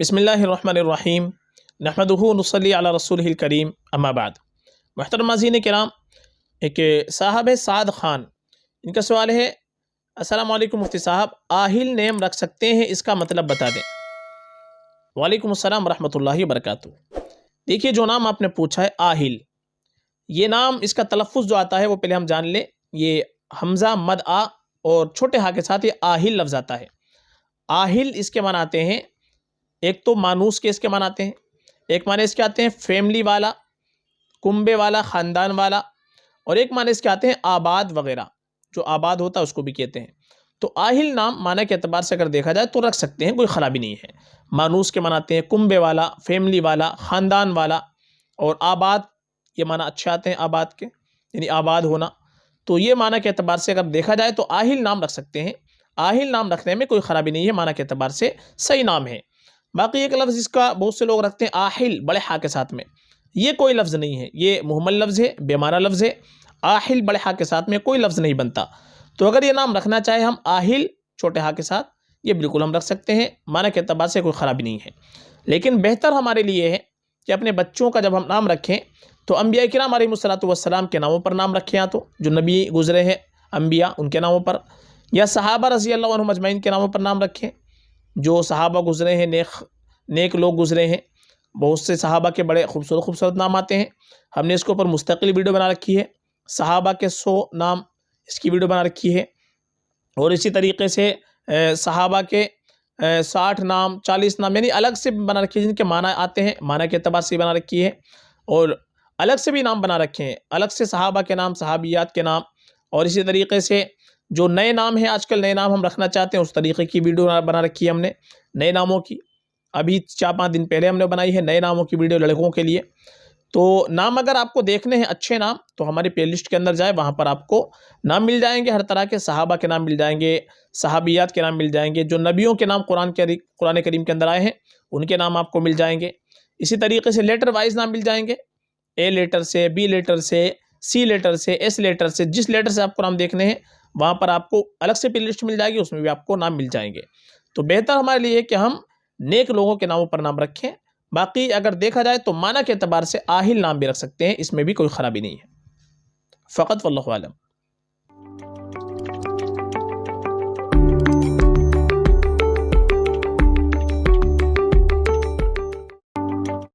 بسم اللہ الرحمن الرحیم نحمدہ ونصلی علی رسولہ الکریم اما بعد۔ محترم ناظرین کرام، ایک صاحب ہے سعد خان، ان کا سوال ہے: السلام علیکم مفتی صاحب، آہل نیم رکھ سکتے ہیں، اس کا مطلب بتا دیں۔ وعلیکم السلام ورحمۃ اللہ وبرکاتہ۔ دیکھیے، جو نام آپ نے پوچھا ہے آہل، یہ نام اس کا تلفظ جو آتا ہے وہ پہلے ہم جان لیں۔ یہ حمزہ مد آ اور چھوٹے ہا کے ساتھ یہ آہل لفظ آتا ہے۔ آہل اس کے معنی آتے ہیں، ایک تو مانوس کے اس کے معنی آتے ہیں، ایک معنی اس کے آتے ہیں فیملی والا، کنبے والا، خاندان والا، اور ایک معنی اس کے آتے ہیں آباد وغیرہ، جو آباد ہوتا ہے اس کو بھی کہتے ہیں۔ تو آہل نام معنی کے اعتبار سے اگر دیکھا جائے تو رکھ سکتے ہیں، کوئی خرابی نہیں ہے۔ مانوس کے معنی آتے ہیں کنبے والا، فیملی والا، خاندان والا، اور آباد، یہ معنی اچھے آتے ہیں آباد کے، یعنی آباد ہونا۔ تو یہ معنی کے اعتبار سے اگر دیکھا جائے تو آہل نام رکھ سکتے ہیں۔ آہل نام رکھنے میں کوئی خرابی نہیں ہے، معنی کے اعتبار سے صحیح نام ہے۔ باقی ایک لفظ اس کا بہت سے لوگ رکھتے ہیں آہل بڑے ہا کے ساتھ میں، یہ کوئی لفظ نہیں ہے، یہ مہمل لفظ ہے، بے معنی لفظ ہے۔ آہل بڑے ہا کے ساتھ میں کوئی لفظ نہیں بنتا۔ تو اگر یہ نام رکھنا چاہے ہم آہل چھوٹے ہا کے ساتھ، یہ بالکل ہم رکھ سکتے ہیں، معنی کے اعتبار سے کوئی خرابی نہیں ہے۔ لیکن بہتر ہمارے لیے ہے کہ اپنے بچوں کا جب ہم نام رکھیں تو انبیاء کرام علیہ الصلوۃ والسلام کے ناموں پر نام رکھیں، یا تو جو نبی گزرے ہیں انبیاء ان کے ناموں پر، یا صحابہ رضی اللہ عنہم اجمعین کے ناموں پر نام رکھیں۔ جو صحابہ گزرے ہیں، نیک لوگ گزرے ہیں، بہت سے صحابہ کے بڑے خوبصورت خوبصورت نام آتے ہیں۔ ہم نے اس کے اوپر مستقل ویڈیو بنا رکھی ہے، صحابہ کے 100 نام، اس کی ویڈیو بنا رکھی ہے۔ اور اسی طریقے سے صحابہ کے 60 نام، 40 نام، یعنی الگ سے بنا رکھی ہے، جن کے معنی آتے ہیں، معنی کے اعتبار سے بنا رکھی ہے۔ اور الگ سے بھی نام بنا رکھے ہیں، الگ سے صحابہ کے نام، صحابیات کے نام، اور اسی طریقے سے جو نئے نام ہیں، آج کل نئے نام ہم رکھنا چاہتے ہیں، اس طریقے کی ویڈیو بنا رکھی ہے ہم نے نئے ناموں کی۔ ابھی 4-5 دن پہلے ہم نے بنائی ہے نئے ناموں کی ویڈیو لڑکوں کے لیے۔ تو نام اگر آپ کو دیکھنے ہیں اچھے نام تو ہماری پلے لسٹ کے اندر جائے، وہاں پر آپ کو نام مل جائیں گے، ہر طرح کے صحابہ کے نام مل جائیں گے، صحابیات کے نام مل جائیں گے، جو نبیوں کے نام قرآن کریم کے اندر آئے ہیں ان کے نام آپ کو مل جائیں گے۔ اسی طریقے سے لیٹر وائز نام مل جائیں گے، اے لیٹر سے، بی لیٹر سے، سی لیٹر سے، ایس لیٹر سے، جس لیٹر سے آپ کو نام دیکھنے ہیں وہاں پر آپ کو الگ سے پلے لسٹ مل جائے گی، اس میں بھی آپ کو نام مل جائیں گے۔ تو بہتر ہمارے لیے ہے کہ ہم نیک لوگوں کے ناموں پر نام رکھیں۔ باقی اگر دیکھا جائے تو معنی کے اعتبار سے آہل نام بھی رکھ سکتے ہیں، اس میں بھی کوئی خرابی نہیں ہے۔ فقط واللہ عالم۔